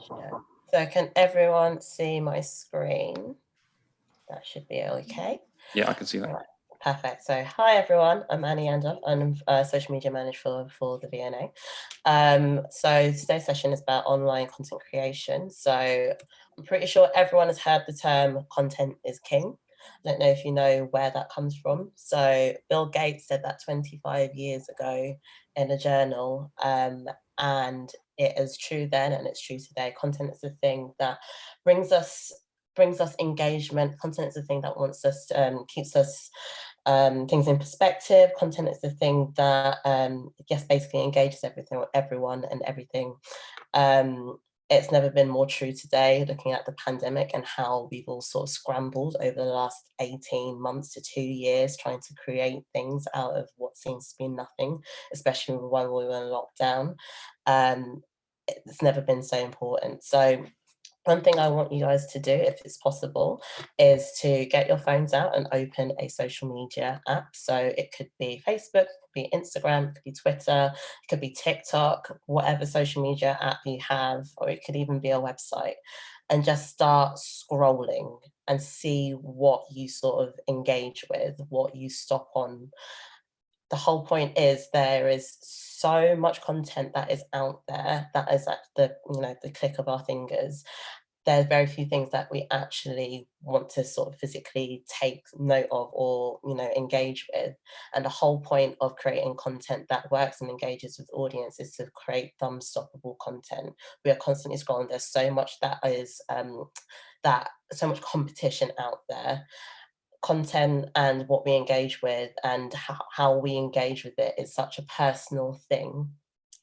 share. So can everyone see my screen? That should be okay. Yeah, I can see that. Right. Perfect. So hi everyone, I'm Annie Andoh. I'm social media manager for the VNA. So today's session is about online content creation. So I'm pretty sure everyone has heard the term content is king. I don't know if you know where that comes from. So Bill Gates said that 25 years ago in a journal, and it is true then and it's true today. Content is the thing that brings us engagement. Content is the thing that wants us, keeps us things in perspective. Content is the thing that, yes, basically engages everyone and everything. It's never been more true today, looking at the pandemic and how we've all sort of scrambled over the last 18 months to 2 years trying to create things out of what seems to be nothing, especially when we were in lockdown. It's never been so important. So one thing I want you guys to do, if it's possible, is to get your phones out and open a social media app. So it could be Facebook, it could be Instagram, it could be Twitter, it could be TikTok, whatever social media app you have, or it could even be a website. And just start scrolling and see what you sort of engage with, what you stop on. The whole point is there is so much content that is out there that is at the the click of our fingers. There's very few things that we actually want to sort of physically take note of or engage with. And the whole point of creating content that works and engages with audience is to create thumb-stoppable content. We are constantly scrolling. There's so much that is so much competition out there. Content and what we engage with and how we engage with it is such a personal thing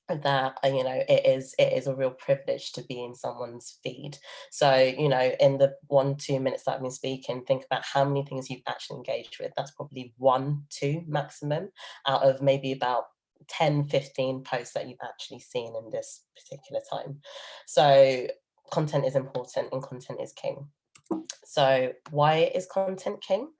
that it is a real privilege to be in someone's feed. So in the 1-2 minutes that I've been speaking, think about how many things you've actually engaged with. That's probably 1-2 maximum out of maybe about 10-15 posts that you've actually seen in this particular time. So content is important and content is king. So why is content king?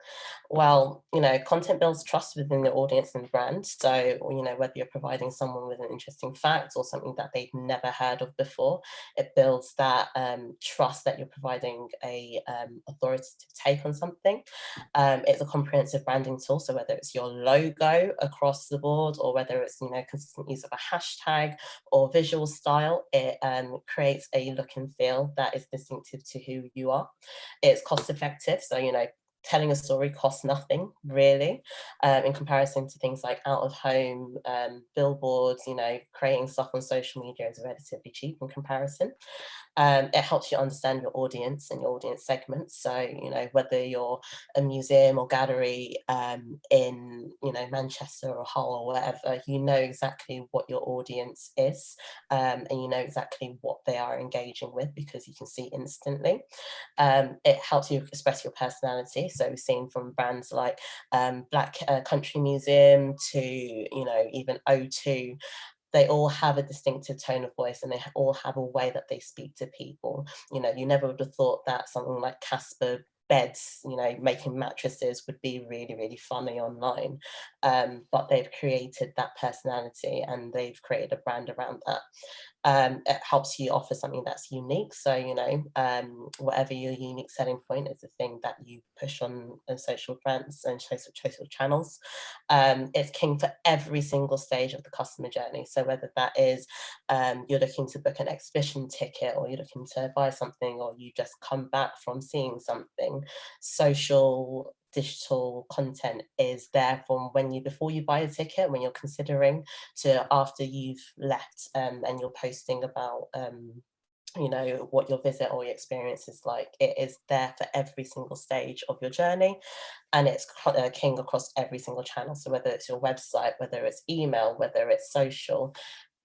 Well, content builds trust within the audience and brand. So, whether you're providing someone with an interesting fact or something that they've never heard of before, it builds that trust that you're providing a authoritative take on something. It's a comprehensive branding tool. So whether it's your logo across the board or whether it's, consistent use of a hashtag or visual style, it creates a look and feel that is distinctive to who you are. It's cost effective. So, telling a story costs nothing really, in comparison to things like out of home billboards. Creating stuff on social media is relatively cheap in comparison. It helps you understand your audience and your audience segments. So, whether you're a museum or gallery in, Manchester or Hull or whatever, you know exactly what your audience is, and you know exactly what they are engaging with because you can see instantly. It helps you express your personality. So we've seen from brands like Black Country Museum to, even O2, they all have a distinctive tone of voice and they all have a way that they speak to people. You never would have thought that something like Casper beds, making mattresses would be really, really funny online. But they've created that personality and they've created a brand around that. It helps you offer something that's unique. So, whatever your unique selling point is the thing that you push on social brands and social channels. It's king for every single stage of the customer journey. So whether that is you're looking to book an exhibition ticket or you're looking to buy something or you just come back from seeing something, social digital content is there from before you buy a ticket, when you're considering, to after you've left, and you're posting about what your visit or your experience is like. It is there for every single stage of your journey, and it's king across every single channel. So whether it's your website, whether it's email, whether it's social,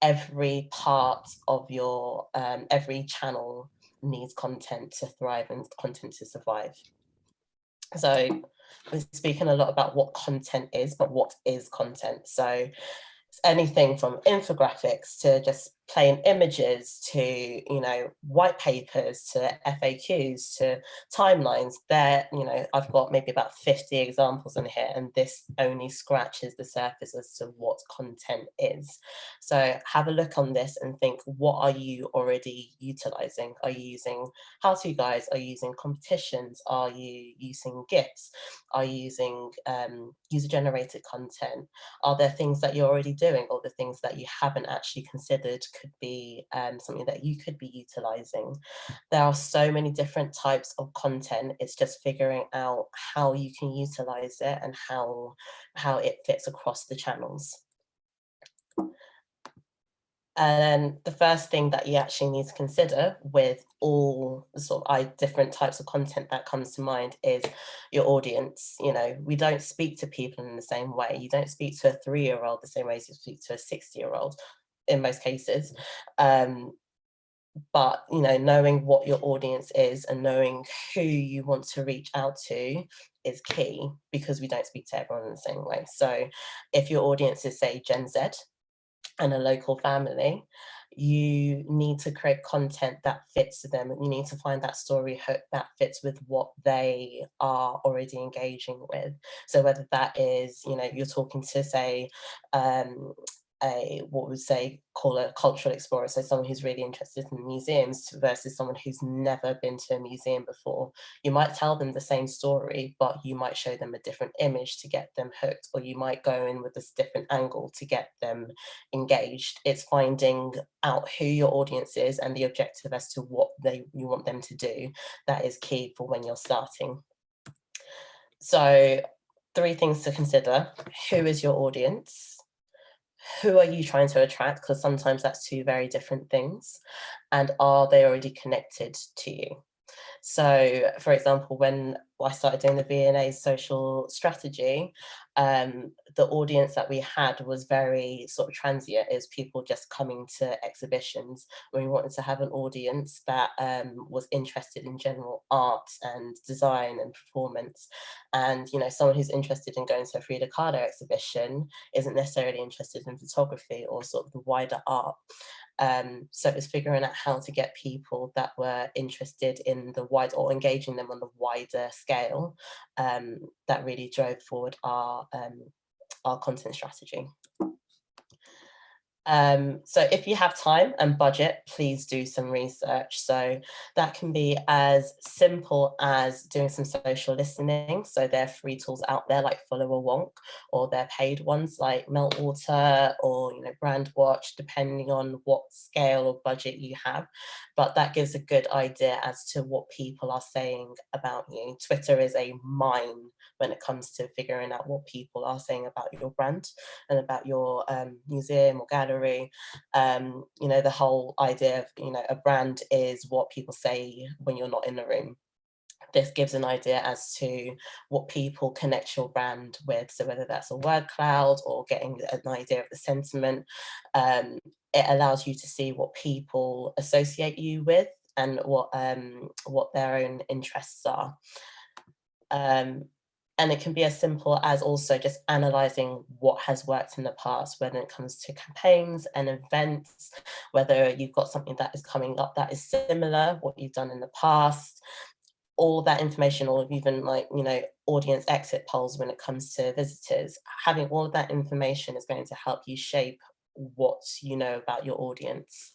every part of your every channel needs content to thrive and content to survive. So we're speaking a lot about what content is, but what is content? So it's anything from infographics to just plain images to, you know, white papers to FAQs to timelines. There, you know, I've got maybe about 50 examples in here, and this only scratches the surface as to what content is. So have a look on this and think, what are you already utilizing? Are you using how-to guides? Are you using competitions? Are you using GIFs? Are you using user-generated content? Are there things that you're already doing, or the things that you haven't actually considered could be something that you could be utilizing? There are so many different types of content. It's just figuring out how you can utilize it and how it fits across the channels. And then the first thing that you actually need to consider with all the sort of different types of content that comes to mind is your audience. You know, we don't speak to people in the same way. You don't speak to a 3-year-old the same way as you speak to a 60-year-old in most cases. But, you know, knowing what your audience is and knowing who you want to reach out to is key, because we don't speak to everyone in the same way. So if your audience is, say, Gen Z, and a local family, you need to create content that fits them. You need to find that story hook that fits with what they are already engaging with. So whether that is, you know, you're talking to, say, what we say call a cultural explorer, so someone who's really interested in museums versus someone who's never been to a museum before. You might tell them the same story, but you might show them a different image to get them hooked, or you might go in with this different angle to get them engaged. It's finding out who your audience is and the objective as to what you want them to do. That is key for when you're starting. So 3 things to consider: who is your audience? Who are you trying to attract? Because sometimes that's 2 very different things. And are they already connected to you? So, for example, when I started doing the V&A social strategy, the audience that we had was very sort of transient. It was people just coming to exhibitions. We wanted to have an audience that was interested in general art and design and performance. And, you know, someone who's interested in going to a Frida Kahlo exhibition isn't necessarily interested in photography or sort of the wider art. So it was figuring out how to get people that were interested in the wide, or engaging them on the wider scale, that really drove forward our content strategy. So if you have time and budget, please do some research. So that can be as simple as doing some social listening. So there are free tools out there like Follow a Wonk, or they're paid ones like Meltwater or, you know, Brandwatch, depending on what scale or budget you have. But that gives a good idea as to what people are saying about you. Twitter is a mine when it comes to figuring out what people are saying about your brand and about your museum or gallery. You know, the whole idea of, you know, a brand is what people say when you're not in the room. This gives an idea as to what people connect your brand with. So whether that's a word cloud or getting an idea of the sentiment, it allows you to see what people associate you with and what their own interests are. And it can be as simple as also just analysing what has worked in the past, whether it comes to campaigns and events, whether you've got something that is coming up that is similar, what you've done in the past, all that information, or even, like, you know, audience exit polls when it comes to visitors. Having all of that information is going to help you shape what you know about your audience.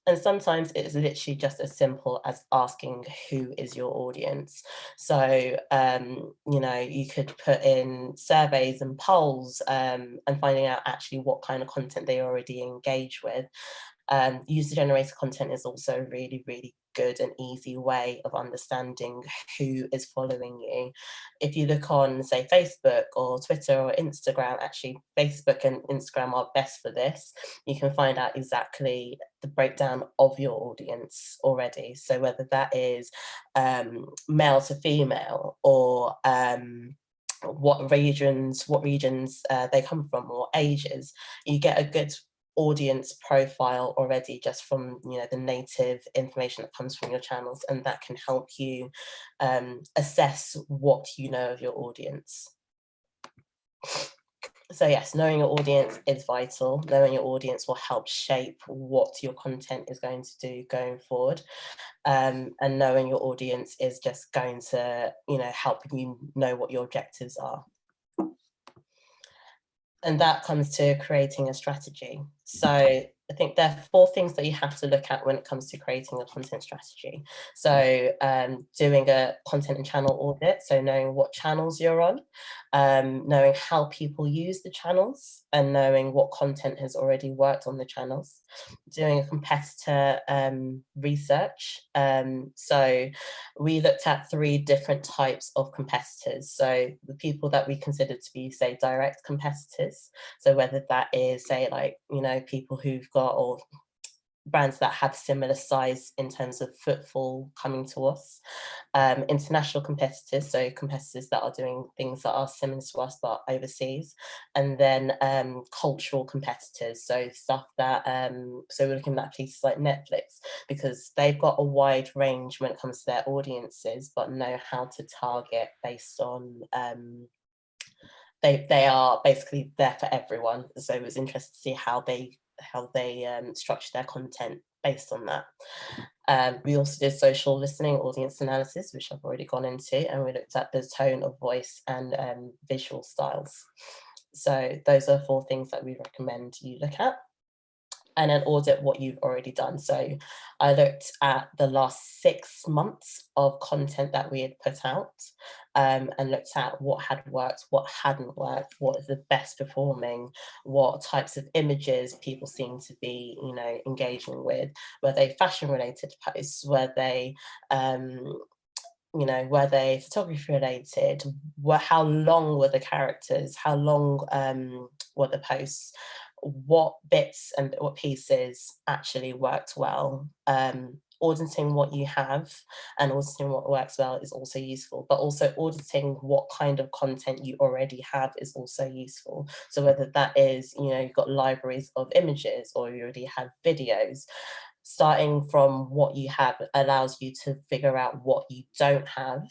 And sometimes it's literally just as simple as asking who is your audience. So, you know, you could put in surveys and polls, and finding out actually what kind of content they already engage with. User-generated content is also a really, really good and easy way of understanding who is following you. If you look on, say, Facebook or Twitter or Instagram, actually Facebook and Instagram are best for this. You can find out exactly the breakdown of your audience already. So whether that is male to female, or what regions they come from, or ages, you get a good audience profile already just from, you know, the native information that comes from your channels, and that can help you assess what you know of your audience. So yes, knowing your audience is vital. Knowing your audience will help shape what your content is going to do going forward. And knowing your audience is just going to, help you know what your objectives are. And that comes to creating a strategy. So I think there are 4 things that you have to look at when it comes to creating a content strategy. So doing a content and channel audit, so knowing what channels you're on, knowing how people use the channels, and knowing what content has already worked on the channels. Doing a competitor research. So we looked at 3 different types of competitors. So the people that we consider to be, say, direct competitors. So whether that is, say, like, people who've got, or brands that have similar size in terms of footfall coming to us. International competitors, so competitors that are doing things that are similar to us but overseas. And then cultural competitors, so stuff that, so we're looking at places like Netflix, because they've got a wide range when it comes to their audiences, but know how to target based on, they are basically there for everyone. So it was interesting to see how they structure their content based on that. We also did social listening, audience analysis, which I've already gone into, and we looked at the tone of voice and visual styles. So those are 4 things that we recommend you look at. And then audit what you've already done. So I looked at the last 6 months of content that we had put out, and looked at what had worked, what hadn't worked, what is the best performing, what types of images people seem to be, engaging with. Were they fashion related posts? Were they, were they photography related? How long were the characters? How long were the posts? What bits and what pieces actually worked well? Auditing what you have and auditing what works well is also useful, but also auditing what kind of content you already have is also useful. So whether that is, you've got libraries of images, or you already have videos, starting from what you have allows you to figure out what you don't have,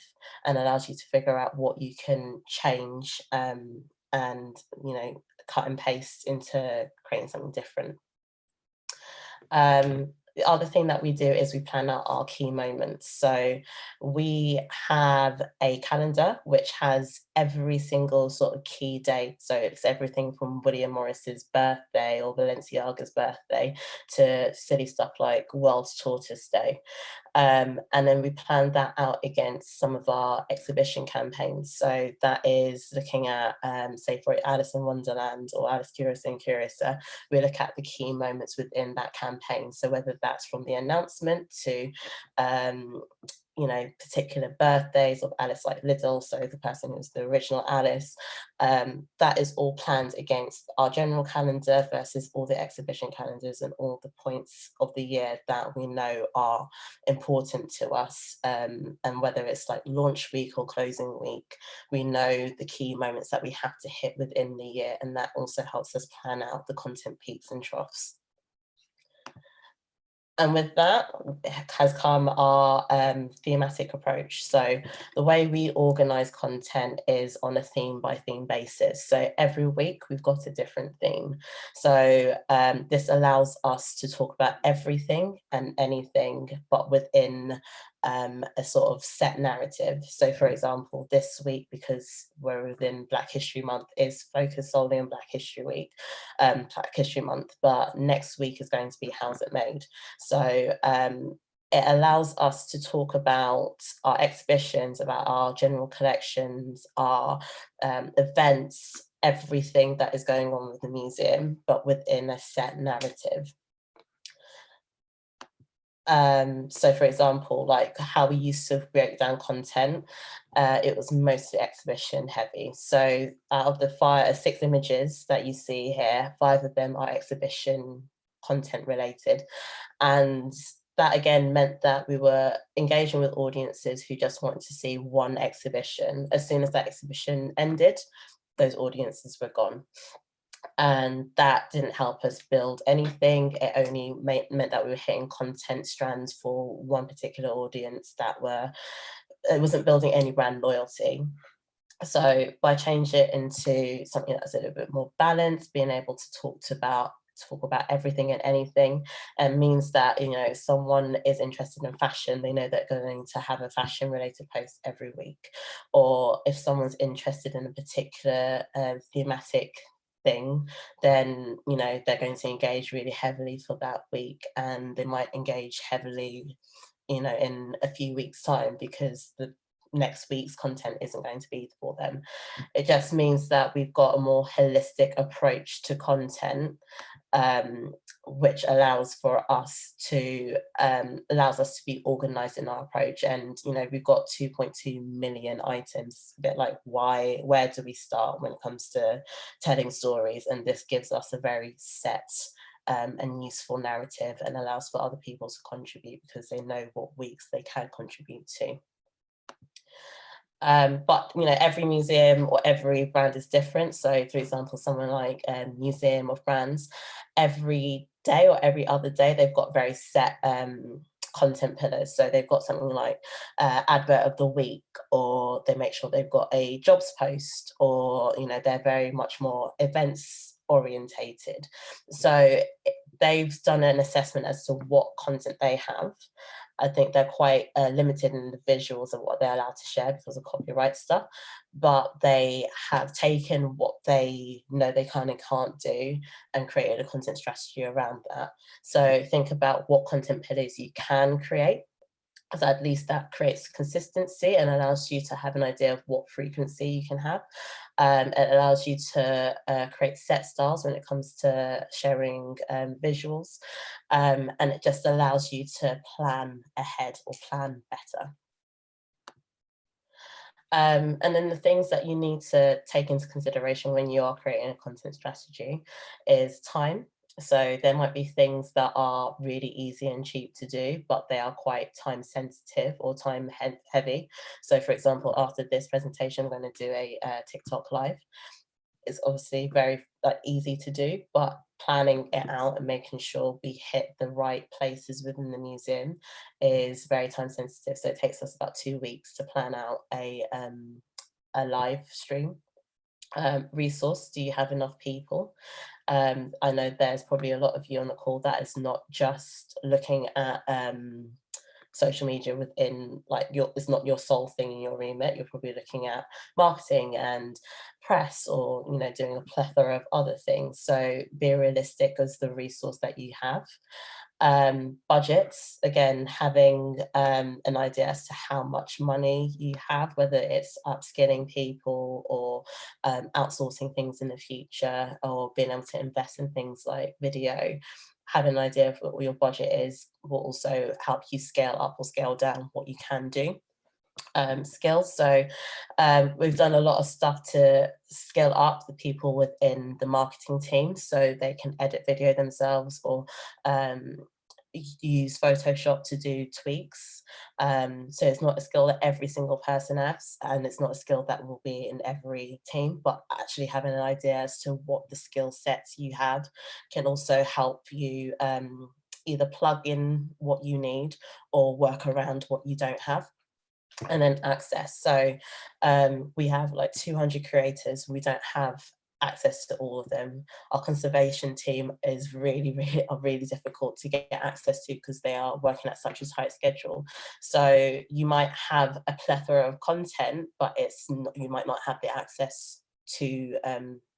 and allows you to figure out what you can change, and cut and paste into creating something different. The other thing that we do is we plan out our key moments. So we have a calendar which has every single sort of key date. So it's everything from William Morris's birthday or Balenciaga's birthday to silly stuff like World Tortoise Day. And then we plan that out against some of our exhibition campaigns. So that is looking at, say, for Alice in Wonderland or Alice Curiosa and Curiosa, we look at the key moments within that campaign. So whether that's from the announcement to, particular birthdays of Alice like Liddell, so the person who's the original Alice, that is all planned against our general calendar versus all the exhibition calendars and all the points of the year that we know are important to us. And whether it's like launch week or closing week, we know the key moments that we have to hit within the year, and that also helps us plan out the content peaks and troughs. And with that has come our thematic approach. So the way we organize content is on a theme by theme basis. So every week we've got a different theme. So this allows us to talk about everything and anything, but within a sort of set narrative. So for example, this week, because we're within Black History Month, is focused solely on Black History Week, Black History Month, but next week is going to be How's It Made? So it allows us to talk about our exhibitions, about our general collections, our events, everything that is going on with the museum, but within a set narrative. So for example, like how we used to break down content, it was mostly exhibition heavy. So out of the 6 images that you see here, 5 of them are exhibition content related. And that again meant that we were engaging with audiences who just wanted to see one exhibition. As soon as that exhibition ended, those audiences were gone. And that didn't help us build anything. It only meant that we were hitting content strands for one particular audience that it wasn't building any brand loyalty. So by changing it into something that's a little bit more balanced, being able to talk about everything and anything, and means that, you know, if someone is interested in fashion, they know they're going to have a fashion related post every week. Or if someone's interested in a particular thematic thing, then, you know, they're going to engage really heavily for that week, and they might engage heavily, you know, in a few weeks time, because the next week's content isn't going to be for them. It just means that we've got a more holistic approach to content, um, which allows us to be organized in our approach. And, you know, we've got 2.2 million items, a bit like, where do we start when it comes to telling stories? And this gives us a very set and useful narrative, and allows for other people to contribute because they know what weeks they can contribute to. But, you know, every museum or every brand is different. So, for example, someone like Museum of Brands, every day or every other day, they've got very set content pillars. So they've got something like advert of the week, or they make sure they've got a jobs post, or, you know, they're very much more events orientated. So they've done an assessment as to what content they have. I think they're quite limited in the visuals of what they're allowed to share because of copyright stuff, but they have taken what they know they kind of can't do and created a content strategy around that. So think about what content pillars you can create, because at least that creates consistency and allows you to have an idea of what frequency you can have. It allows you to create set styles when it comes to sharing visuals, and it just allows you to plan ahead or plan better. And then the things that you need to take into consideration when you are creating a content strategy is time. So there might be things that are really easy and cheap to do, but they are quite time sensitive or heavy. So for example, after this presentation, I'm going to do a TikTok live. It's obviously very easy to do, but planning it out and making sure we hit the right places within the museum is very time sensitive. So it takes us about 2 weeks to plan out a live stream. Resource, do you have enough people? I know there's probably a lot of you on the call that is not just looking at social media within, like, it's not your sole thing in your remit. You're probably looking at marketing and press, or, you know, doing a plethora of other things. So be realistic as the resource that you have. Budgets, again, having an idea as to how much money you have, whether it's upskilling people or outsourcing things in the future, or being able to invest in things like video. Having an idea of what your budget is will also help you scale up or scale down what you can do. Skills. So we've done a lot of stuff to scale up the people within the marketing team so they can edit video themselves, or use Photoshop to do tweaks. So it's not a skill that every single person has, and it's not a skill that will be in every team, but actually having an idea as to what the skill sets you have can also help you either plug in what you need or work around what you don't have. And then access. So we have like 200 creators. We don't have access to all of them. Our conservation team is really difficult to get access to because they are working at such a tight schedule. So you might have a plethora of content, but you might not have the access to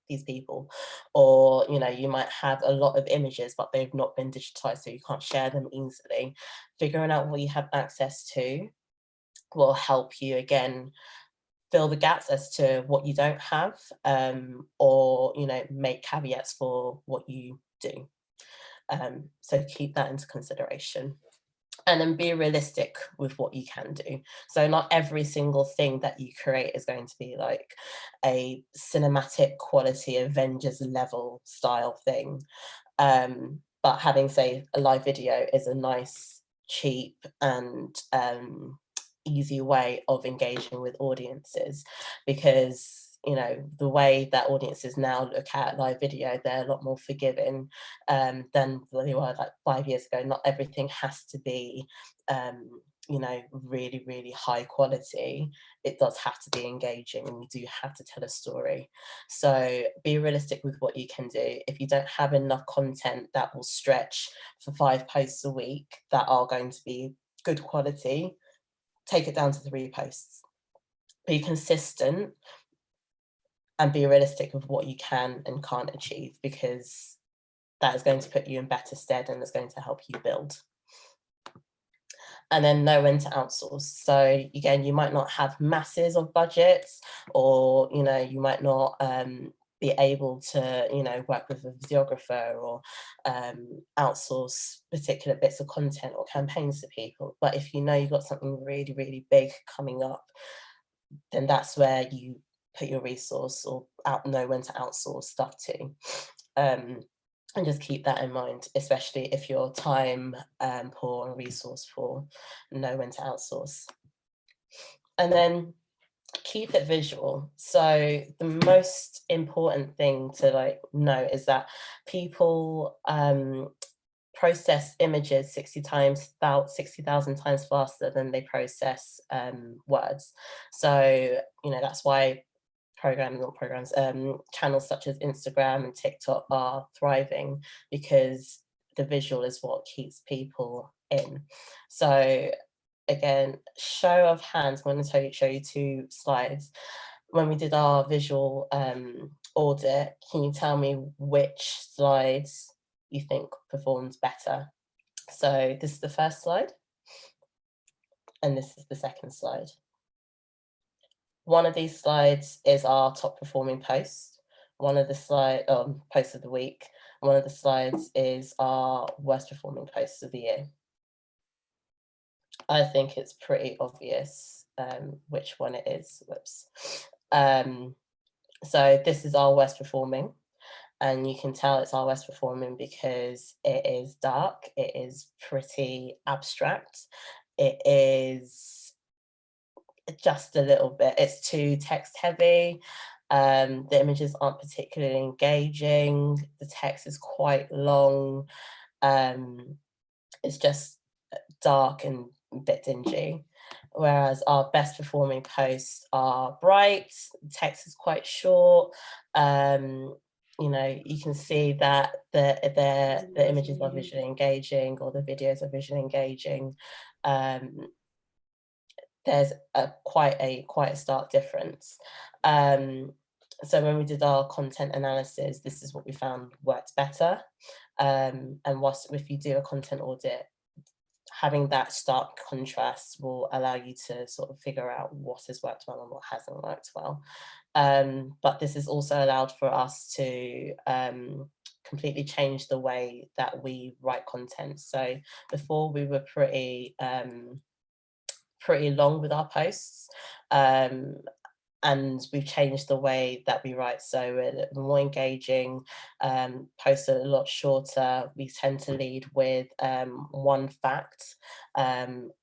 these people. Or, you know, you might have a lot of images, but they've not been digitized, so you can't share them easily. Figuring out what you have access to will help you, again, fill the gaps as to what you don't have, or, you know, make caveats for what you do. So keep that into consideration. And then be realistic with what you can do. So not every single thing that you create is going to be like a cinematic quality Avengers level style thing. But having, say, a live video is a nice, cheap, and easy way of engaging with audiences, because, you know, the way that audiences now look at live video, they're a lot more forgiving than they were like 5 years ago. Not everything has to be really, really high quality, it does have to be engaging, and you do have to tell a story. So be realistic with what you can do. If you don't have enough content that will stretch for 5 posts a week that are going to be good quality, take it down to 3 posts. Be consistent and be realistic with what you can and can't achieve, because that is going to put you in better stead and is going to help you build. And then know when to outsource. So again, you might not have masses of budgets, or you might not be able to work with a videographer, or outsource particular bits of content or campaigns to people. But if you know you've got something really, really big coming up, then that's where you put your resource, or know when to outsource stuff to. And just keep that in mind, especially if you're time poor and resource poor, know when to outsource. And then keep it visual. So the most important thing to know is that people process images 60,000 times faster than they process words. So that's why channels such as Instagram and TikTok are thriving, because the visual is what keeps people in. So again, show of hands, I'm going to show you 2 slides. When we did our visual audit, can you tell me which slides you think performed better? So this is the first slide, and this is the second slide. One of these slides is our top performing post. One of the post of the week. One of the slides is our worst performing post of the year. I think it's pretty obvious which one it is. Whoops. So this is our worst performing, and you can tell it's our worst performing because it is dark, it is pretty abstract, it is just a little bit, it's too text heavy, the images aren't particularly engaging, the text is quite long, it's just dark and a bit dingy. Whereas our best performing posts are bright, the text is quite short, you can see that the images are visually engaging, or the videos are visually engaging. There's quite a stark difference. So when we did our content analysis, this is what we found worked better. And if you do a content audit, having that stark contrast will allow you to sort of figure out what has worked well and what hasn't worked well. But this has also allowed for us to completely change the way that we write content. So before, we were pretty long with our posts, and we've changed the way that we write, so we're more engaging, posts are a lot shorter. We tend to lead with one fact,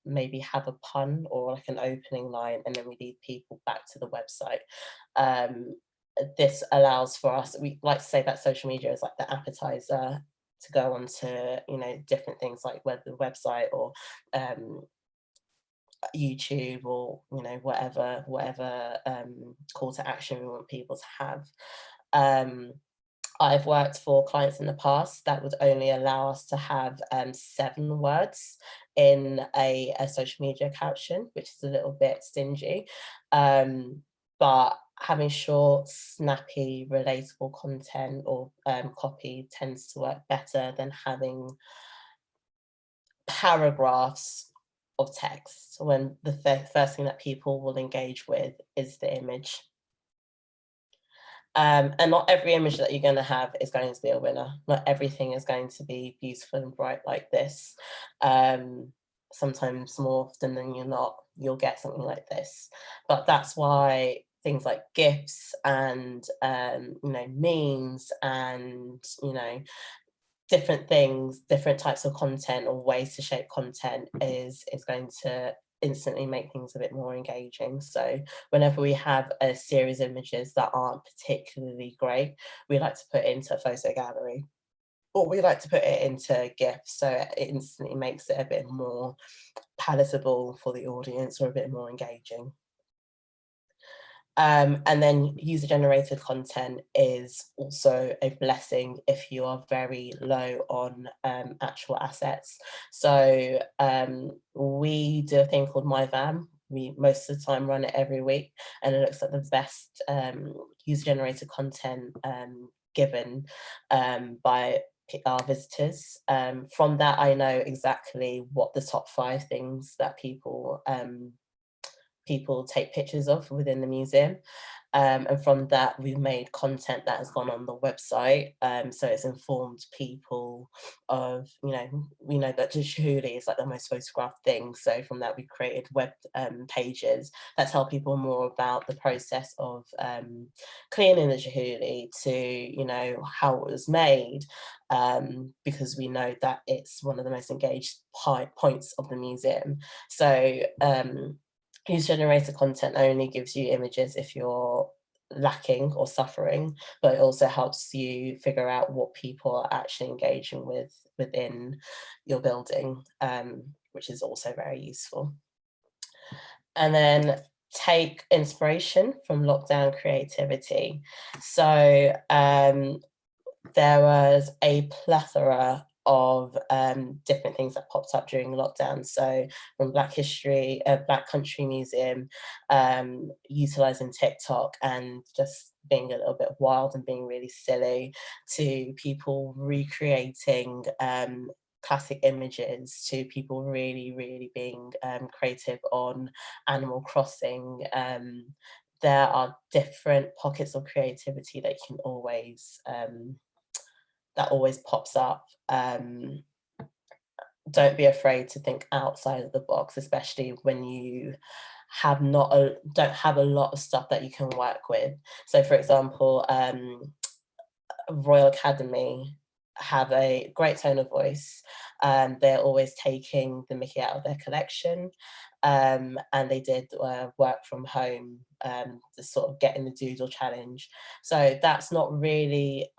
maybe have a pun or like an opening line, and then we lead people back to the website. This allows for us, we like to say that social media is like the appetizer to go on to different things like the website, or YouTube, or whatever call to action we want people to have. I've worked for clients in the past that would only allow us to have 7 words in a social media caption, which is a little bit stingy. But having short, snappy, relatable content or copy tends to work better than having paragraphs of text, when the first thing that people will engage with is the image. And not every image that you're going to have is going to be a winner. Not everything is going to be beautiful and bright like this. Sometimes, more often than not, you'll get something like this. But that's why things like GIFs and memes and different things, different types of content or ways to shape content is going to instantly make things a bit more engaging. So whenever we have a series of images that aren't particularly great, we like to put into a photo gallery, or we like to put it into GIF, so it instantly makes it a bit more palatable for the audience or a bit more engaging. And then user-generated content is also a blessing if you are very low on actual assets. So we do a thing called MyVam. We most of the time run it every week, and it looks at the best user-generated content given by our visitors. From that, I know exactly what the top 5 things that people take pictures of within the museum. And from that, we've made content that has gone on the website. So it's informed people of, we know that Juhuli is like the most photographed thing. So from that, we created web pages that tell people more about the process of cleaning the Juhuli to, how it was made, because we know that it's one of the most engaged points of the museum. So user-generated content only gives you images if you're lacking or suffering, but it also helps you figure out what people are actually engaging with within your building, which is also very useful. And then take inspiration from lockdown creativity. So there was a plethora of different things that popped up during lockdown. So from Black History, Black Country Museum, utilising TikTok and just being a little bit wild and being really silly, to people recreating classic images, to people really being creative on Animal Crossing. There are different pockets of creativity that you can always that always pops up. Don't be afraid to think outside of the box, especially when you don't have a lot of stuff that you can work with. So for example, Royal Academy have a great tone of voice. They're always taking the mickey out of their collection. And they did work from home, to sort of get in the doodle challenge. So that's not really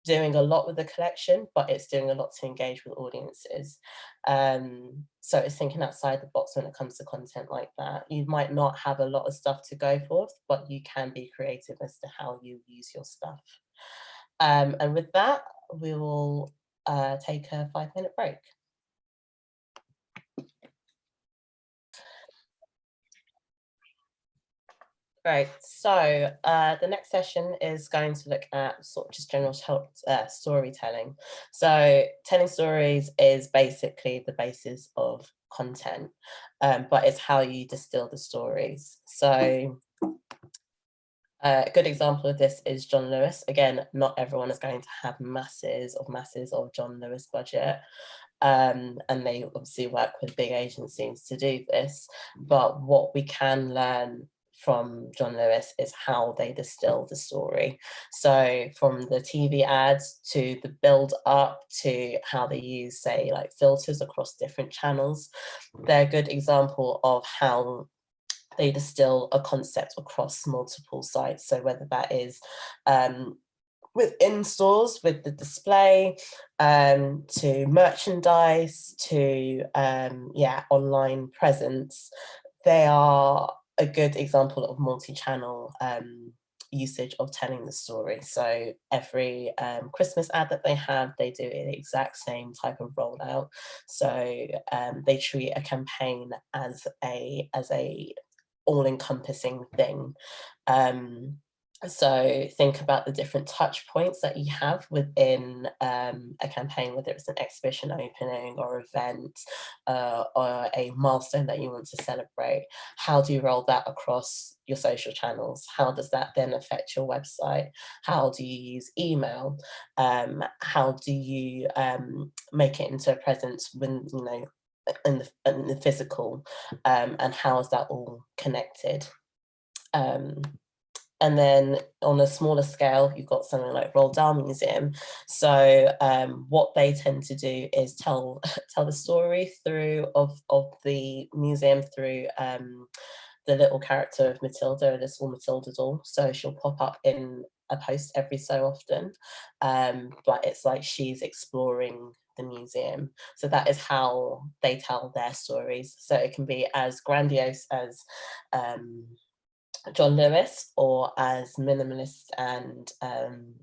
doing a lot with the collection, but it's doing a lot to engage with audiences. So it's thinking outside the box when it comes to content like that. You might not have a lot of stuff to go for, but you can be creative as to how you use your stuff. And with that, we will take a 5-minute break. Right, so the next session is going to look at sort of just general storytelling. So telling stories is basically the basis of content, but it's how you distill the stories. So a good example of this is John Lewis. Again, not everyone is going to have masses of John Lewis budget. And they obviously work with big agencies to do this. But what we can learn from John Lewis is how they distill the story. So from the TV ads to the build up to how they use, say, like filters across different channels, they're a good example of how they distill a concept across multiple sites. So whether that is within stores with the display, to merchandise, to online presence, they are a good example of multi-channel usage of telling the story. So every Christmas ad that they have, they do the exact same type of rollout. So they treat a campaign as a all-encompassing thing. So think about the different touch points that you have within a campaign, whether it's an exhibition opening or event, or a milestone that you want to celebrate. How do you roll that across your social channels? How does that then affect your website? How do you use email? How do you make it into a presence when, in the physical, and how is that all connected? And then on a smaller scale, you've got something like Roald Dahl Museum. So what they tend to do is tell the story of the museum through the little character of Matilda, a little Matilda doll. So she'll pop up in a post every so often, but it's like she's exploring the museum. So that is how they tell their stories. So it can be as grandiose as John Lewis, or as minimalist and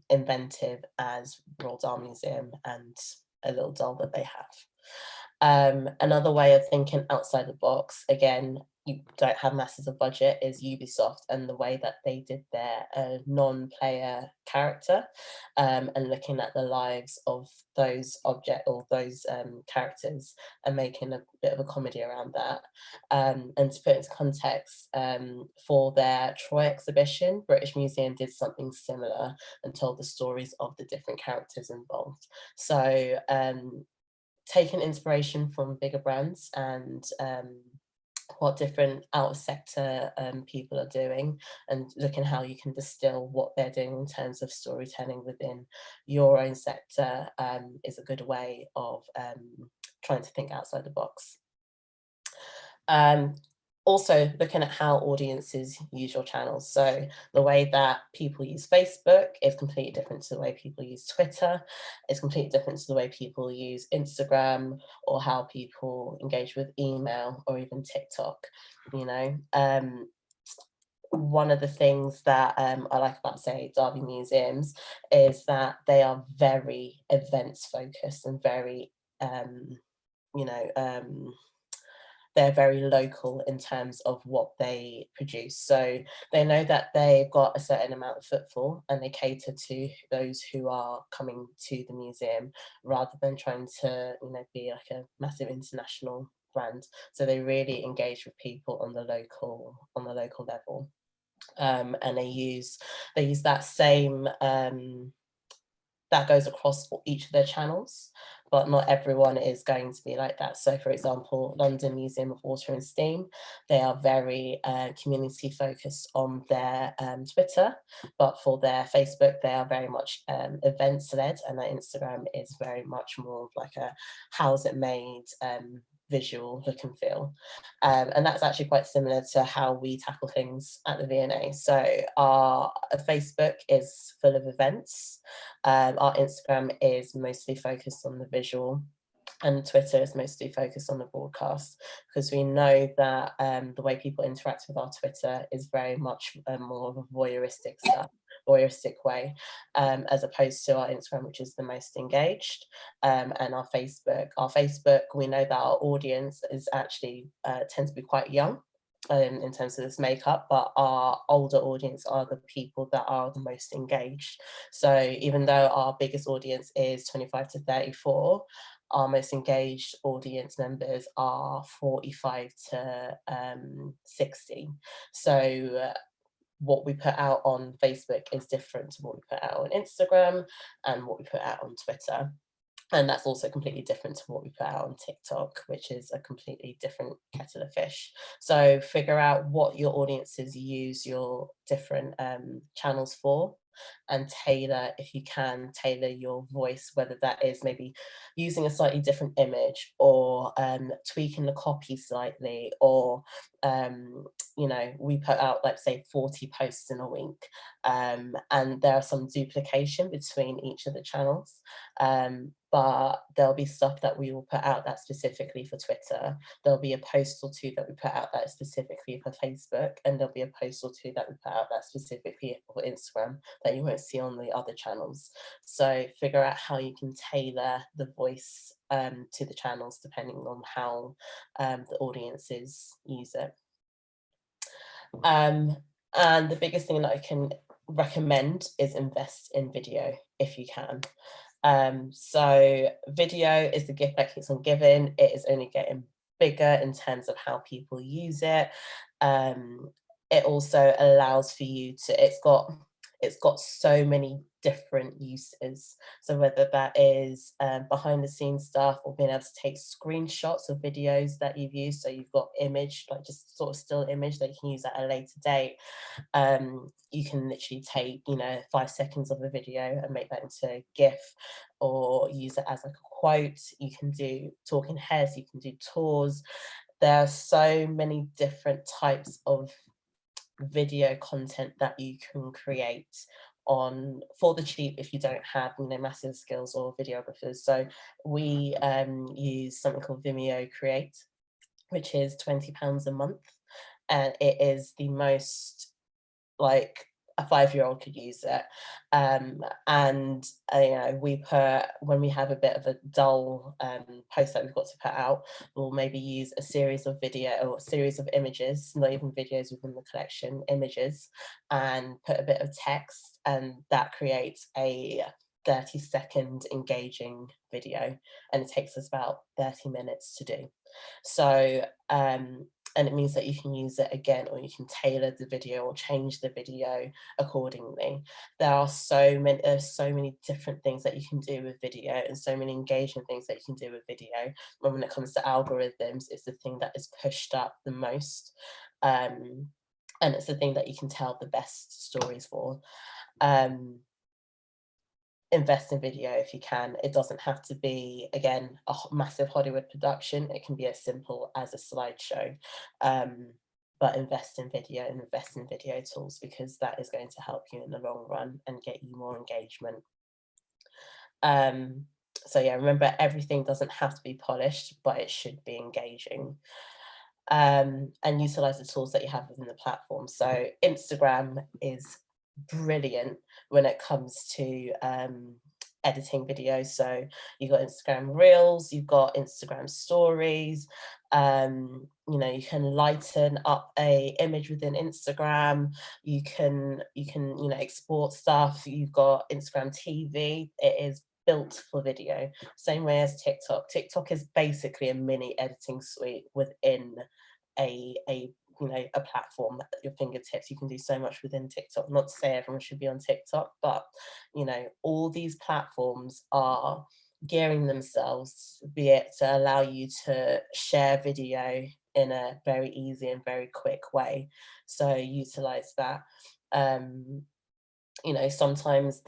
inventive as Roald Dahl Museum and a little doll that they have. Another way of thinking outside the box, again, you don't have masses of budget, is Ubisoft and the way that they did their non-player character, and looking at the lives of those characters and making a bit of a comedy around that. And to put into context, for their Troy exhibition, British Museum did something similar and told the stories of the different characters involved. So taking inspiration from bigger brands and what different out of sector people are doing, and looking how you can distill what they're doing in terms of storytelling within your own sector is a good way of trying to think outside the box. Also looking at how audiences use your channels. So the way that people use Facebook is completely different to the way people use Twitter. It's completely different to the way people use Instagram, or how people engage with email, or even TikTok, you know. One of the things that I like about, say, Derby Museums is that they are very events focused and very, you know, they're very local in terms of what they produce. So they know that they've got a certain amount of footfall, and they cater to those who are coming to the museum, rather than trying to, you know, be like a massive international brand. So they really engage with people on the local level. And they use that same that goes across each of their channels, but not everyone is going to be like that. So for example, London Museum of Water and Steam, they are very community focused on their Twitter, but for their Facebook, they are very much events led, and their Instagram is very much more of like a how's it made visual look and feel. And that's actually quite similar to how we tackle things at the V&A. So our Facebook is full of events. Our Instagram is mostly focused on the visual, and Twitter is mostly focused on the broadcast, because we know that the way people interact with our Twitter is very much more of a voyeuristic way, as opposed to our Instagram, which is the most engaged, and our Facebook, we know that our audience is actually tends to be quite young. In terms of this makeup, but our older audience are the people that are the most engaged. So even though our biggest audience is 25 to 34, our most engaged audience members are 45 to 60. So what we put out on Facebook is different to what we put out on Instagram and what we put out on Twitter. And that's also completely different to what we put out on TikTok, which is a completely different kettle of fish. So figure out what your audiences use your different channels for, and tailor, if you can, tailor your voice, whether that is maybe using a slightly different image, or tweaking the copy slightly, or you know, we put out, like, say 40 posts in a week, and there are some duplication between each of the channels, but there'll be stuff that we will put out that's specifically for Twitter. There'll be a post or two that we put out that is specifically for Facebook, and there'll be a post or two that we put out that's specifically for Instagram that you won't see on the other channels. So figure out how you can tailor the voice to the channels, depending on how the audiences use it. And the biggest thing that I can recommend is invest in video if you can. So video is the gift that keeps on giving. It is only getting bigger in terms of how people use it. It also allows for you to, it's got so many different uses. So whether that is behind the scenes stuff, or being able to take screenshots of videos that you've used, so you've got image, like just sort of still image that you can use at a later date. You can literally take, you know, 5 seconds of a video and make that into a GIF, or use it as like a quote. You can do talking heads, you can do tours. There are so many different types of video content that you can create for the cheap if you don't have massive skills or videographers. So we use something called Vimeo Create, which is £20 a month, and it is the most, like, a 5-year-old could use it. And we put, when we have a bit of a dull post that we've got to put out, we'll maybe use a series of video or a series of images, not even videos within the collection, images, and put a bit of text, and that creates a 30-second engaging video, and it takes us about 30 minutes to do. So and it means that you can use it again, or you can tailor the video or change the video accordingly. There's so many different things that you can do with video, and so many engaging things that you can do with video. When it comes to algorithms, it's the thing that is pushed up the most. And it's the thing that you can tell the best stories for. Invest in video if you can. It doesn't have to be, again, a massive Hollywood production. It can be as simple as a slideshow. But invest in video, and invest in video tools, because that is going to help you in the long run and get you more engagement. So yeah, remember, everything doesn't have to be polished, but it should be engaging. And utilize the tools that you have within the platform. So Instagram is brilliant when it comes to editing videos. So you've got Instagram Reels, you've got Instagram Stories. You can lighten up a image within Instagram. You can export stuff. You've got Instagram TV. It is built for video, same way as TikTok. TikTok is basically a mini editing suite within a platform at your fingertips. You can do so much within TikTok. Not to say everyone should be on TikTok, but all these platforms are gearing themselves be it to allow you to share video in a very easy and very quick way. So utilize that. Sometimes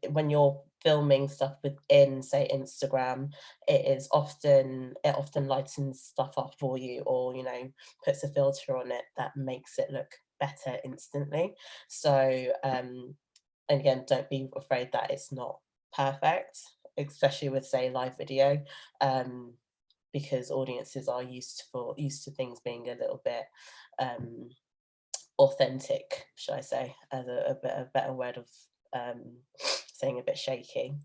when you're filming stuff within, say, Instagram, it often lightens stuff up for you, or puts a filter on it that makes it look better instantly. So and again, don't be afraid that it's not perfect, especially with, say, live video, because audiences are used to things being a little bit authentic, should I say, as a better word of saying a bit shaky.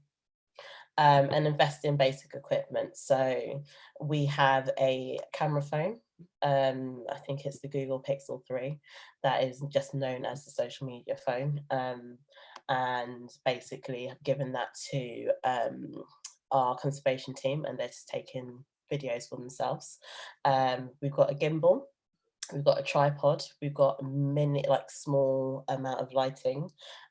And invest in basic equipment. So we have a camera phone. I think it's the Google Pixel 3, that is just known as the social media phone. And basically I've given that to our conservation team, and they're just taking videos for themselves. We've got a gimbal. We've got a tripod, we've got a small amount of lighting,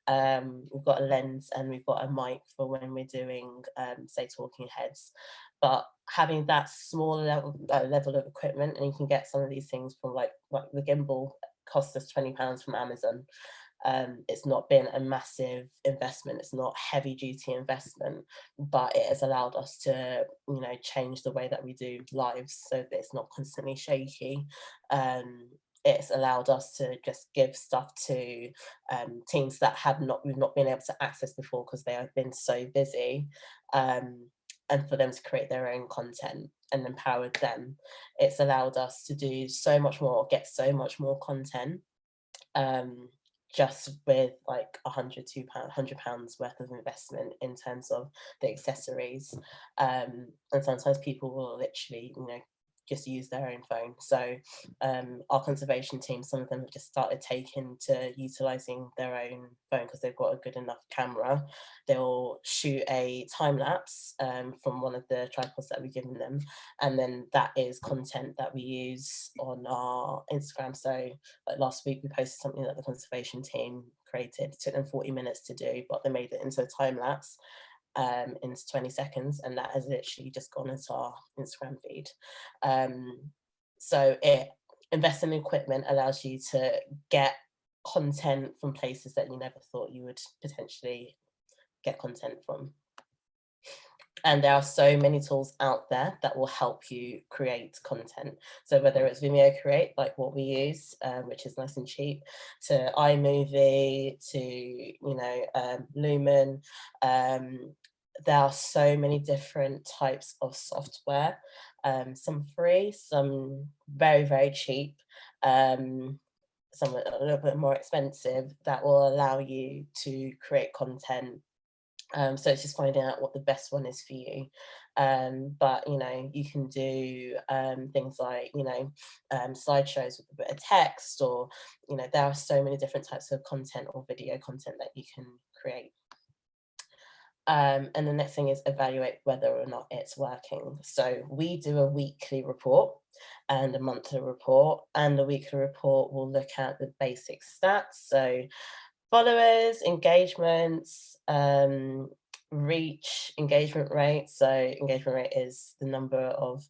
we've got a lens, and we've got a mic for when we're doing, say, talking heads. But having that small level of equipment, and you can get some of these things from like the gimbal cost us £20 from Amazon. It's not been a massive investment, it's not heavy duty investment, but it has allowed us to change the way that we do lives, so that it's not constantly shaky. It's allowed us to just give stuff to teams that we've not been able to access before, because they have been so busy, and for them to create their own content and empowered them. It's allowed us to do so much more, get so much more content, just with like £100 worth of investment in terms of the accessories. And sometimes people will literally just use their own phone. So our conservation team, some of them have just started taking to utilising their own phone, because they've got a good enough camera. They'll shoot a time lapse from one of the tripods that we've given them, and then that is content that we use on our Instagram. So like last week we posted something that the conservation team created. It took them 40 minutes to do, but they made it into a time lapse into 20 seconds, and that has literally just gone into our Instagram feed. So investing in equipment allows you to get content from places that you never thought you would potentially get content from. And there are so many tools out there that will help you create content. So whether it's Vimeo Create, like what we use, which is nice and cheap, to iMovie, to, Lumen, there are so many different types of software, some free, some very, very cheap, some a little bit more expensive, that will allow you to create content. So it's just finding out what the best one is for you. But you can do things like slideshows with a bit of text, or there are so many different types of content or video content that you can create. And the next thing is evaluate whether or not it's working. So we do a weekly report and a monthly report, and the weekly report will look at the basic stats. So followers, engagements, reach, engagement rate. So engagement rate is the number of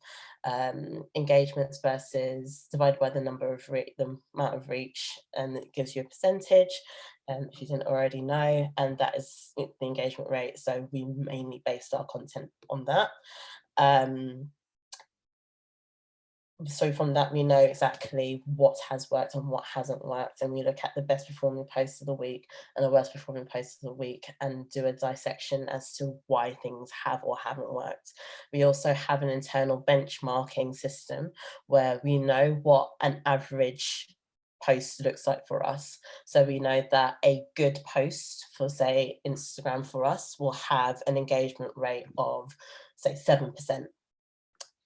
engagements versus divided by the number of the amount of reach, and it gives you a percentage. If you didn't already know, and that is the engagement rate. So we mainly based our content on that. So from that, we know exactly what has worked and what hasn't worked, and we look at the best performing posts of the week and the worst performing posts of the week and do a dissection as to why things have or haven't worked. We also have an internal benchmarking system where we know what an average post looks like for us. So we know that a good post for, say, Instagram for us will have an engagement rate of, say, 7%.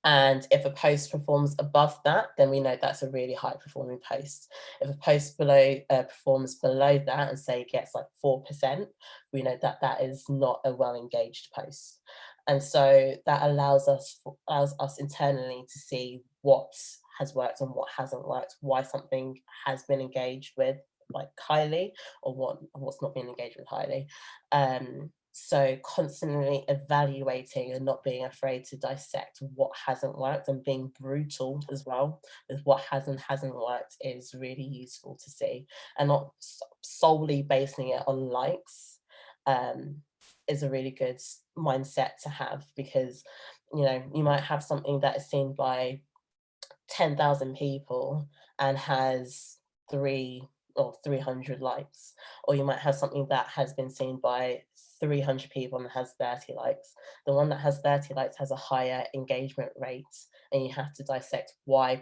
And if a post performs above that, then we know that's a really high performing post. If a post performs below that and say gets like 4%, we know that that is not a well engaged post. And so that allows us internally to see what has worked and what hasn't worked, why something has been engaged with like highly, or what's not been engaged with highly. So constantly evaluating and not being afraid to dissect what hasn't worked, and being brutal as well with what has and hasn't worked, is really useful to see, and not solely basing it on likes. Is a really good mindset to have, because you might have something that is seen by 10,000 people and has 300 likes, or you might have something that has been seen by 300 people and has 30 likes. The one that has 30 likes has a higher engagement rate, and you have to dissect why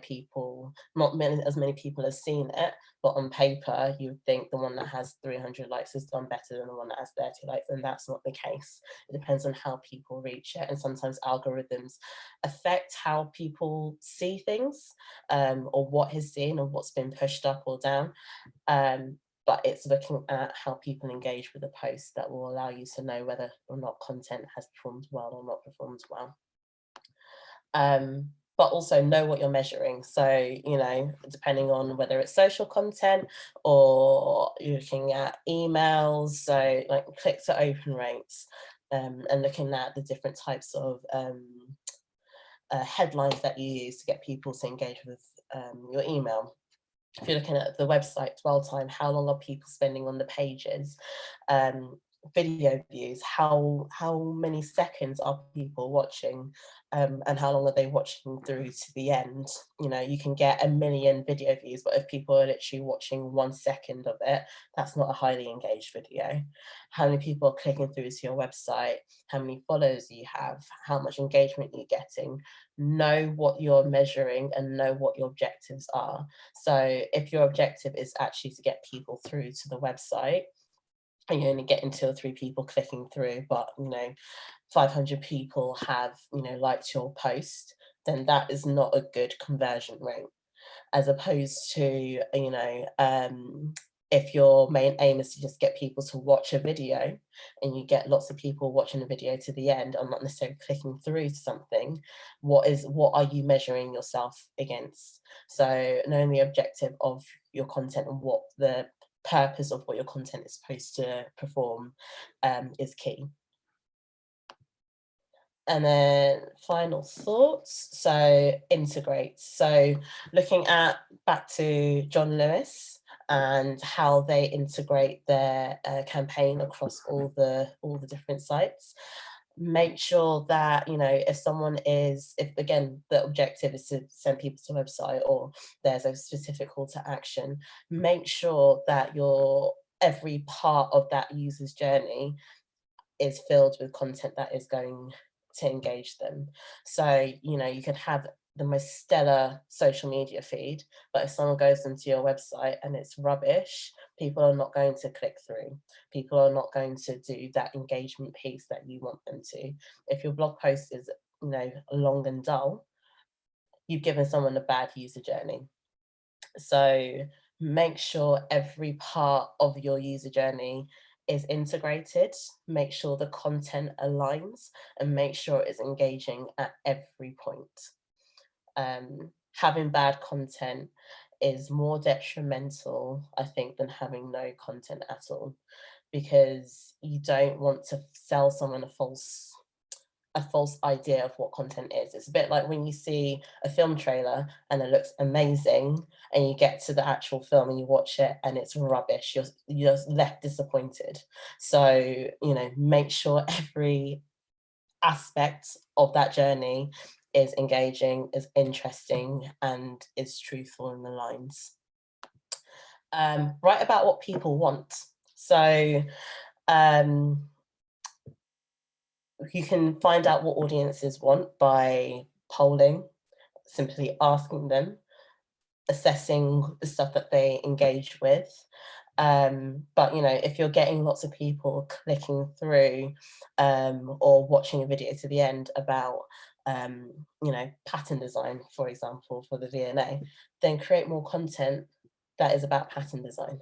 not as many people have seen it, but on paper you would think the one that has 300 likes has done better than the one that has 30 likes, and that's not the case. It depends on how people reach it, and sometimes algorithms affect how people see things, or what is seen, or what's been pushed up or down. But it's looking at how people engage with a post that will allow you to know whether or not content has performed well or not performed well. But also know what you're measuring. So, depending on whether it's social content or you're looking at emails, so like click to open rates, and looking at the different types of headlines that you use to get people to engage with your email. If you're looking at the website dwell time, how long are people spending on the pages? Video views, how many seconds are people watching, and how long are they watching through to the end? You can get 1 million video views, but if people are literally watching 1 second of it, that's not a highly engaged video. How many people are clicking through to your website? How many followers do you have? How much engagement you're getting? Know what you're measuring and know what your objectives are. So if your objective is actually to get people through to the website, and you're only getting 2 or 3 people clicking through, but 500 people have liked your post, then that is not a good conversion rate. As opposed to if your main aim is to just get people to watch a video, and you get lots of people watching the video to the end and not necessarily clicking through to something, what are you measuring yourself against? So knowing the objective of your content and what the purpose of what your content is supposed to perform is key. And then final thoughts, so integrate. So looking at back to John Lewis and how they integrate their campaign across all the different sites. make sure that, you know, if someone is, if again, the objective is to send people to a website or there's a specific call to action, make sure that your every part of that user's journey is filled with content that is going to engage them. So, you know, you could have the most stellar social media feed, but if someone goes into your website and it's rubbish, people are not going to click through. People are not going to do that engagement piece that you want them to. If your blog post is, you know, long and dull, you've given someone a bad user journey. So make sure every part of your user journey is integrated, make sure the content aligns, and make sure it's engaging at every point. Having bad content is more detrimental, I think, than having no content at all, because you don't want to sell someone a false idea of what content is. It's a bit like when you see a film trailer and it looks amazing, and you get to the actual film and you watch it and it's rubbish. You're left disappointed. So, you know, make sure every aspect of that journey is engaging, is interesting, and is truthful in the lines. Write about what people want. So um, you can find out what audiences want by polling, simply asking them, assessing the stuff that they engage with. But you know, if you're getting lots of people clicking through or watching a video to the end about you know, pattern design, for example, for the VNA, then create more content that is about pattern design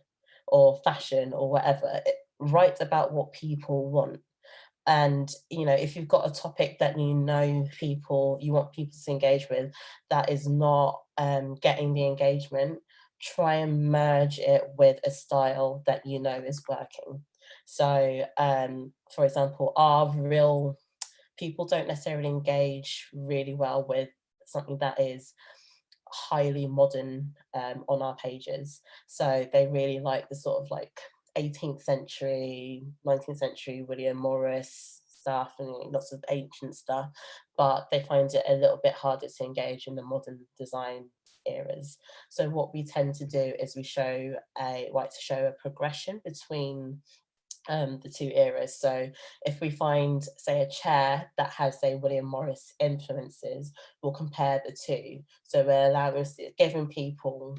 or fashion or whatever. Write about what people want. And you know, if you've got a topic that you know people, you want people to engage with, that is not getting the engagement, try and merge it with a style that you know is working. So for example, our real people don't necessarily engage really well with something that is highly modern on our pages. So they really like the sort of like 18th century, 19th century William Morris stuff and lots of ancient stuff, but they find it a little bit harder to engage in the modern design eras. So what we tend to do is we like to show a progression between the two eras. So if we find, say, a chair that has, say, William Morris influences, we'll compare the two. So we're allowing, giving people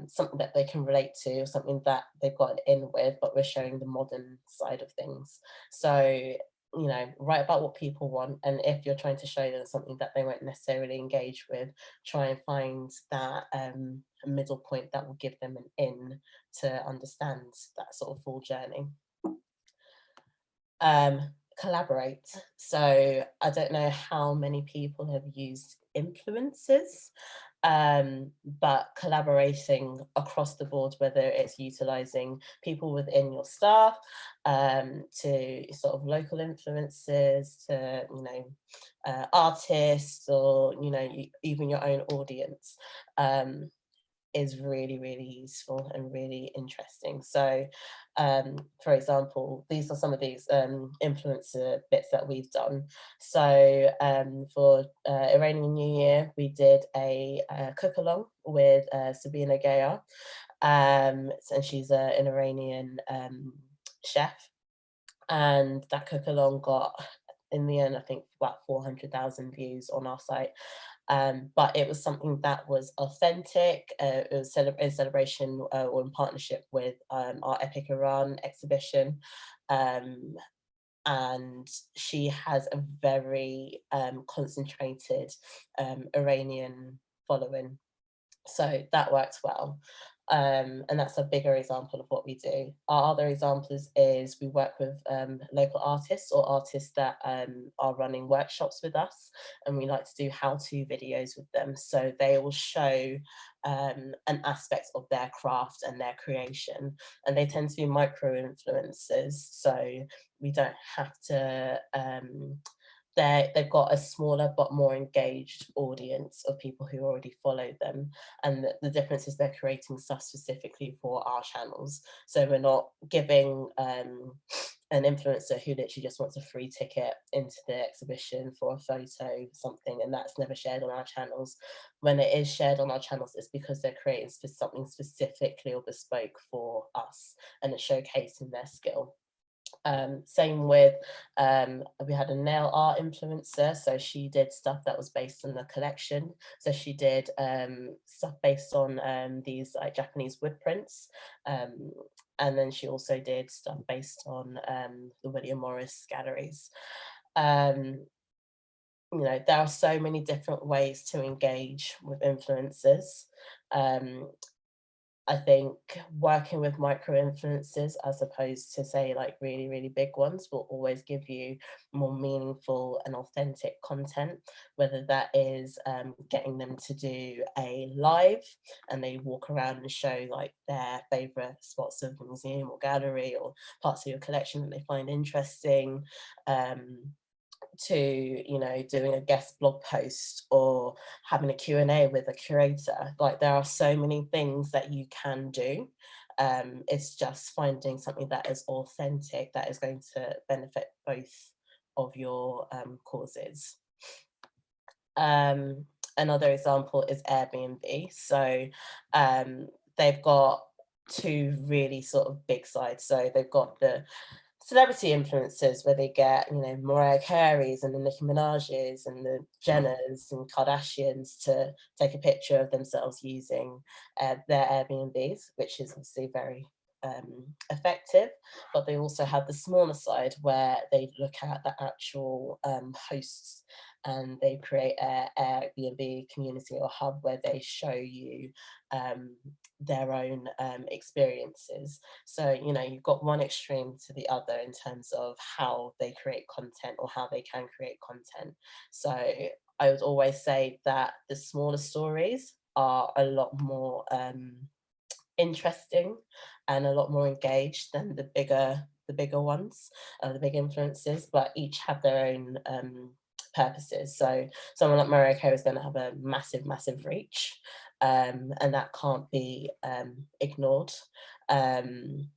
something that they can relate to, or something that they've got in with, but we're showing the modern side of things. So, you know, write about what people want, and if you're trying to show them something that they won't necessarily engage with, try and find that middle point that will give them an in to understand that sort of full journey. Collaborate. So I don't know how many people have used influencers, but collaborating across the board, whether it's utilizing people within your staff, to sort of local influencers, to, you know, artists, or, you know, even your own audience, is really, really useful and really interesting. So, for example, these are some of these influencer bits that we've done. So, for Iranian New Year, we did a cook along with Sabina Gaya, and she's an Iranian chef. And that cook along got, in the end, I think about 400,000 views on our site. But it was something that was authentic. It was in celebration or in partnership with our Epic Iran exhibition. And she has a very concentrated Iranian following. So that works well. And that's a bigger example of what we do. Our other examples is we work with local artists or artists that are running workshops with us, and we like to do how-to videos with them. So they will show an aspect of their craft and their creation, and they tend to be micro-influencers. So we don't have to they've got a smaller but more engaged audience of people who already follow them. And the difference is they're creating stuff specifically for our channels. So we're not giving an influencer who literally just wants a free ticket into the exhibition for a photo, something, and that's never shared on our channels. When it is shared on our channels, it's because they're creating something specifically or bespoke for us, and it's showcasing their skill. Same with, we had a nail art influencer, so she did stuff that was based on the collection. So she did stuff based on these like Japanese wood prints, and then she also did stuff based on the William Morris galleries. You know, there are so many different ways to engage with influencers. Um, I think working with micro influencers as opposed to say like really, really big ones will always give you more meaningful and authentic content, whether that is getting them to do a live and they walk around and show like their favorite spots of the museum or gallery or parts of your collection that they find interesting. To, you know, doing a guest blog post or having a Q&A with a curator. Like there are so many things that you can do. It's just finding something that is authentic, that is going to benefit both of your causes. Another example is Airbnb. So they've got two really sort of big sides. So they've got the celebrity influencers where they get, you know, Mariah Carey's and the Nicki Minaj's and the Jenners and Kardashians to take a picture of themselves using their Airbnbs, which is obviously very effective. But they also have the smaller side where they look at the actual hosts and they create a Airbnb community or hub where they show you their own experiences. So, you know, you've got one extreme to the other in terms of how they create content or how they can create content. So I would always say that the smaller stories are a lot more interesting and a lot more engaged than the bigger ones, the big influences, but each have their own purposes. So someone like Mariah Carey is going to have a massive, massive reach, and that can't be ignored. And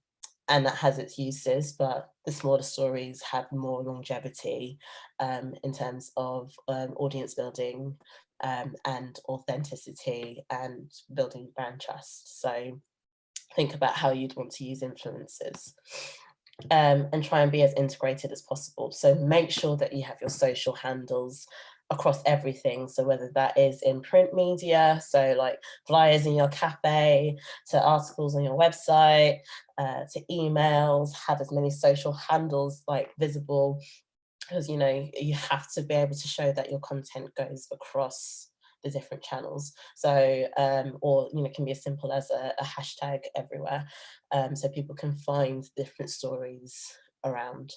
that has its uses, but the smaller stories have more longevity in terms of audience building and authenticity and building brand trust. So think about how you'd want to use influencers. And try and be as integrated as possible. So make sure that you have your social handles across everything. So whether that is in print media, so like flyers in your cafe, to articles on your website, to emails, have as many social handles like visible, because, you know, you have to be able to show that your content goes across the different channels. So, or, you know, it can be as simple as a hashtag everywhere, so people can find different stories around.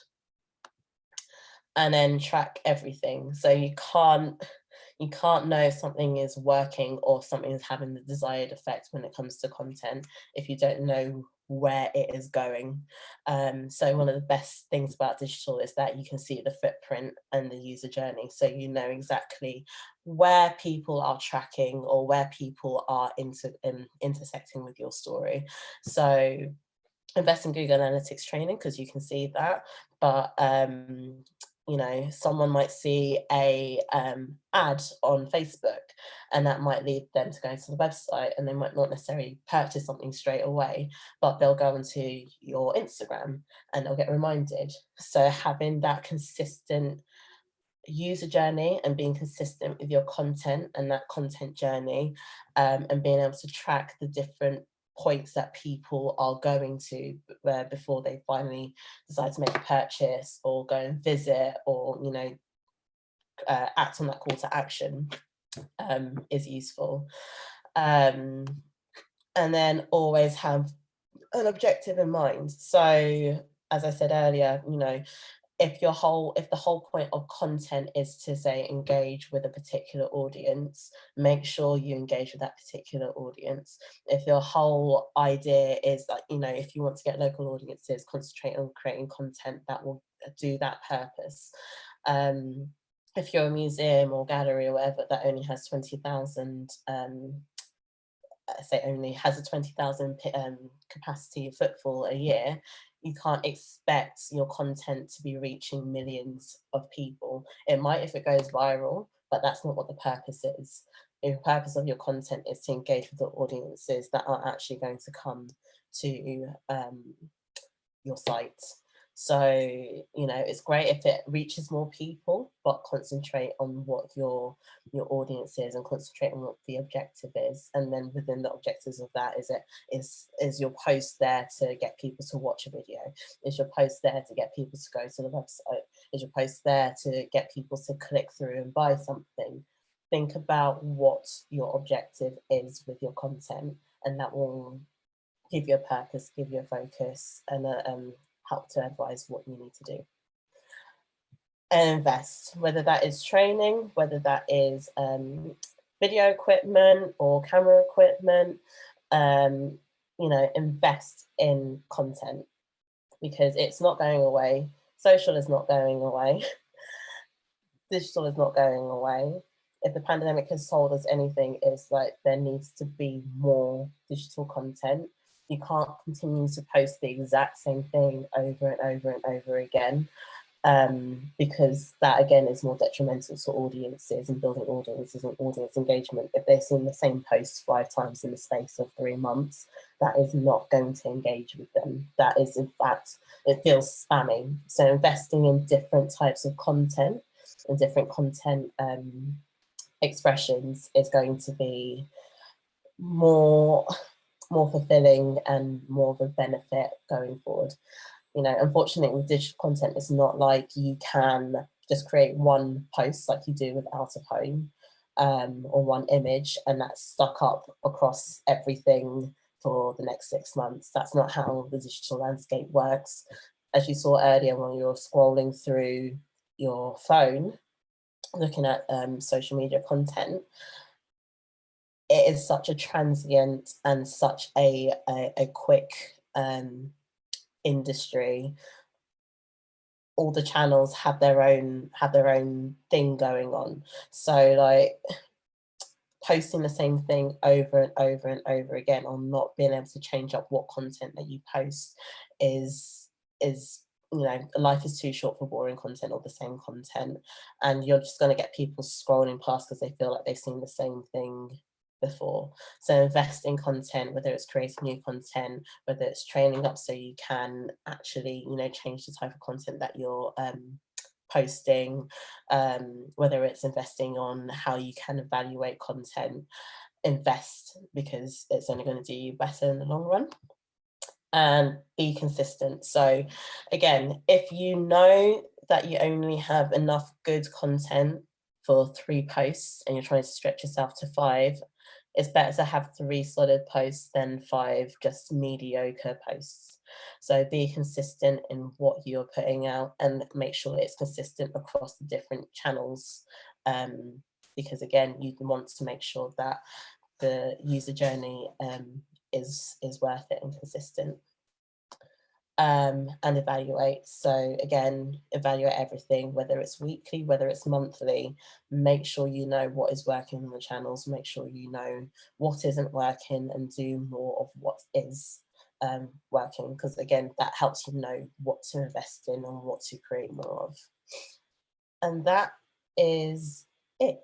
And then track everything. So you can't know if something is working or something is having the desired effect when it comes to content if you don't know where it is going. So one of the best things about digital is that you can see the footprint and the user journey. So you know exactly where people are tracking or where people are intersecting with your story. So invest in Google Analytics training because you can see that. But you know, someone might see a ad on Facebook, and that might lead them to go to the website, and they might not necessarily purchase something straight away, but they'll go into your Instagram and they'll get reminded. So having that consistent user journey and being consistent with your content and that content journey, and being able to track the different points that people are going to before they finally decide to make a purchase or go and visit or, you know, act on that call to action, is useful. And then always have an objective in mind. So as I said earlier, you know, if the whole point of content is to say engage with a particular audience, make sure you engage with that particular audience. If your whole idea is that, you know, if you want to get local audiences, concentrate on creating content that will do that purpose. If you're a museum or gallery or whatever that only has 20,000 say only has a 20,000 capacity footfall a year, you can't expect your content to be reaching millions of people. It might if it goes viral, but that's not what the purpose is. The purpose of your content is to engage with the audiences that are actually going to come to your site. So, you know, it's great if it reaches more people, but concentrate on what your audience is and concentrate on what the objective is. And then within the objectives of that, is your post there to get people to watch a video? Is your post there to get people to go to the website? Is your post there to get people to click through and buy something? Think about what your objective is with your content, and that will give you a purpose, give you a focus, and help to advise what you need to do. And invest, whether that is training, whether that is video equipment or camera equipment, you know, invest in content, because it's not going away. Social is not going away. Digital is not going away. If the pandemic has told us anything, it's like there needs to be more digital content. You can't continue to post the exact same thing over and over and over again, because that again is more detrimental to audiences and building audiences and audience engagement. If they've seen the same post 5 times in the space of 3 months, that is not going to engage with them. That is, in fact, it feels spammy. So investing in different types of content and different content expressions is going to be more fulfilling and more of a benefit going forward. You know, unfortunately with digital content, it's not like you can just create one post like you do with out of home, or one image, and that's stuck up across everything for the next 6 months. That's not how the digital landscape works. As you saw earlier when you were scrolling through your phone, looking at social media content, it is such a transient and such a quick industry. All the channels have their own thing going on. So like posting the same thing over and over and over again, or not being able to change up what content that you post is you know, life is too short for boring content or the same content, and you're just going to get people scrolling past because they feel like they've seen the same thing before. So invest in content, whether it's creating new content, whether it's training up so you can actually, you know, change the type of content that you're posting, whether it's investing on how you can evaluate content. Invest, because it's only going to do you better in the long run. And be consistent. So again, if you know that you only have enough good content for 3 posts and you're trying to stretch yourself to 5, it's better to have 3 solid posts than 5 just mediocre posts. So be consistent in what you're putting out and make sure it's consistent across the different channels, because again, you want to make sure that the user journey is worth it and consistent. And evaluate. So again, evaluate everything, whether it's weekly, whether it's monthly. Make sure you know what is working on the channels, make sure you know what isn't working, and do more of what is working, because again, that helps you know what to invest in and what to create more of. And that is it.